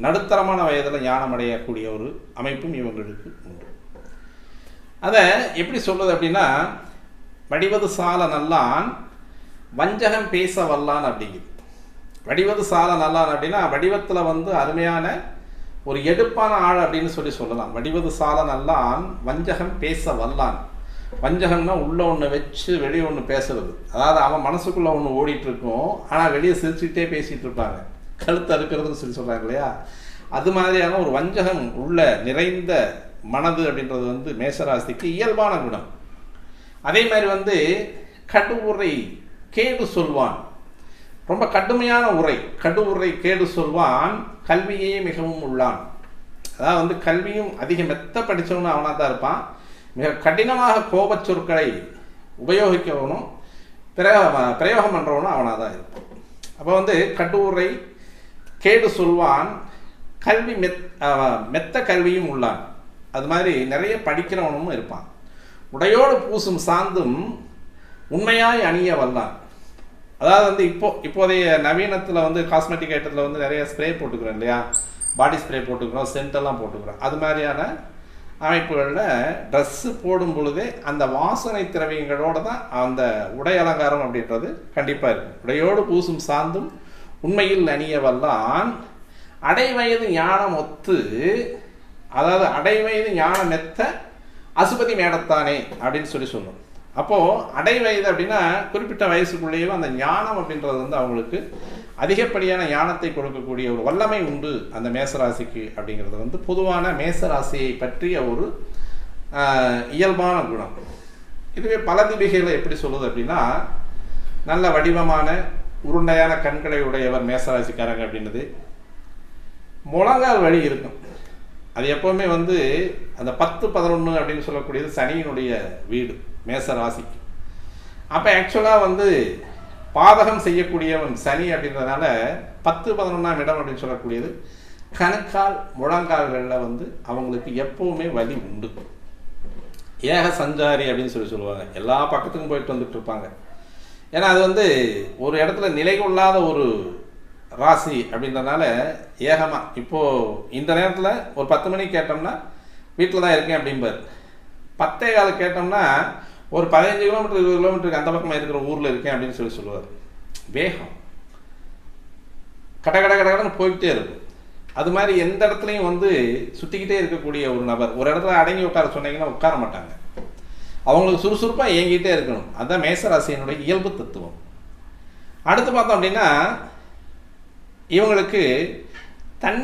நடுத்தரமான வயதில் ஞானம் அடையக்கூடிய ஒரு அமைப்பும் இவங்களுக்கு உண்டு. அதை எப்படி சொல்லுது அப்படின்னா, வடிவது சால நல்லான் வஞ்சகம் பேச வல்லான் அப்படிங்குது. வடிவது சால நல்லான் அப்படின்னா வடிவத்தில் வந்து அருமையான ஒரு எடுப்பான ஆள் அப்படின்னு சொல்லலாம். வடிவது சால நல்லான் வஞ்சகம் பேச வல்லான். வஞ்சகம்னா உள்ளே ஒன்று வச்சு வெளியே ஒன்று பேசுறது. அதாவது அவன் மனசுக்குள்ளே ஒன்று ஓடிட்டு இருக்கும், ஆனால் வெளியே சிரிச்சுக்கிட்டே பேசிகிட்டு இருப்பாங்க. கழுத்து அறுக்கிறதுன்னு சொல்கிறாங்க இல்லையா, அது மாதிரியான ஒரு வஞ்சகம் உள்ள நிறைந்த மனது அப்படின்றது வந்து மேசராசிக்கு இயல்பான குணம். அதே மாதிரி வந்து கடு உரை கேடு சொல்வான். ரொம்ப கடுமையான உரை, கடு உரை கேடு சொல்வான். கல்வியே மிகவும் உள்ளான். அதாவது வந்து கல்வியும் அதிக மெத்த படித்தவனும் அவனாக தான் இருப்பான். மிக கடினமாக கோபச் சொற்களை உபயோகிக்கவனும் பிரயோகம் பண்ணுறவனும் அவனாக தான் இருப்பான். அப்போ வந்து கடு உரை கேடு சொல்வான், கல்வி மெத்த கல்வியும் உள்ளான். அது மாதிரி நிறைய படிக்கிறவனும் இருப்பான். உடையோடு பூசும் சாந்தும் உண்மையாய் அணிய வல்லான். அதாவது வந்து இப்போதைய நவீனத்தில் வந்து காஸ்மெட்டிக் ஐட்டத்தில் வந்து நிறைய ஸ்ப்ரே போட்டுக்கிறோம் இல்லையா, பாடி ஸ்ப்ரே போட்டுக்கிறோம், சென்டெல்லாம் போட்டுக்கிறோம். அது மாதிரியான அமைப்புகளில் ட்ரெஸ்ஸு போடும் பொழுதே அந்த வாசனை திரவியங்களோடு தான் அந்த உடை அலங்காரம் அப்படின்றது கண்டிப்பாக இருக்கும். உடையோடு பூசும் சாந்தும் உண்மையில் அணிய வல்லான் அடைவயது ஞானம் ஒத்து. அதாவது அடைவயது ஞானம் மெத்த அசுபதி மேடத்தானே அப்படின்னு சொல்லணும். அப்போது அடைவயது அப்படின்னா குறிப்பிட்ட வயசுக்குள்ளேயே அந்த ஞானம் அப்படின்றது வந்து அவங்களுக்கு அதிகப்படியான ஞானத்தை கொடுக்கக்கூடிய ஒரு வல்லமை உண்டு அந்த மேசராசிக்கு. அப்படிங்கிறது வந்து பொதுவான மேசராசியை பற்றிய ஒரு இயல்பான குணம். இதுவே பல தீபிகைகளை எப்படி சொல்லுது அப்படின்னா, நல்ல வடிவமான உருண்டையான கண்களை உடையவர் மேசராசிக்காரங்க அப்படின்றது. முழங்கால் வழி இருக்கும். அது எப்போவுமே வந்து அந்த 10-11 அப்படின்னு சொல்லக்கூடியது சனியினுடைய வீடு மேசராசிக்கு. அப்போ ஆக்சுவலாக வந்து பாதகம் செய்யக்கூடியவன் சனி அப்படின்றதுனால 10-11ஆம் இடம் அப்படின்னு சொல்லக்கூடியது கணுக்கால் முழங்கால்களில் வந்து அவங்களுக்கு எப்போவுமே வலி உண்டு. ஏக சஞ்சாரி அப்படின்னு சொல்லுவாங்க. எல்லா பக்கத்துக்கும் போயிட்டு வந்துட்டு இருப்பாங்க. ஏன்னா அது வந்து ஒரு இடத்துல நிலை கொள்ளாத ஒரு ராசி அப்படின்றதுனால ஏகமாக இப்போது இந்த நேரத்தில் ஒரு 10 மணிக்கு கேட்டோம்னா வீட்டில் தான் இருக்கேன் அப்படிம்பார். 10:15 கேட்டோம்னா ஒரு 15 கிலோமீட்டர் 20 கிலோமீட்டருக்கு அந்த பக்கமாக இருக்கிற ஊரில் இருக்கேன் அப்படின்னு சொல்லுவார். வேகம் கடன்னு போய்கிட்டே இருக்கும். அது மாதிரி எந்த இடத்துலையும் வந்து சுற்றிக்கிட்டே இருக்கக்கூடிய ஒரு நபர். ஒரு இடத்துல அடங்கி உட்கார சொன்னீங்கன்னா உட்கார மாட்டாங்க. அவங்களுக்கு சுறுசுறுப்பாக இயங்கிட்டே இருக்கணும். அதுதான் மேசராசியினுடைய இயல்பு தத்துவம். அடுத்து பார்த்தோம் அப்படின்னா இவங்களுக்கு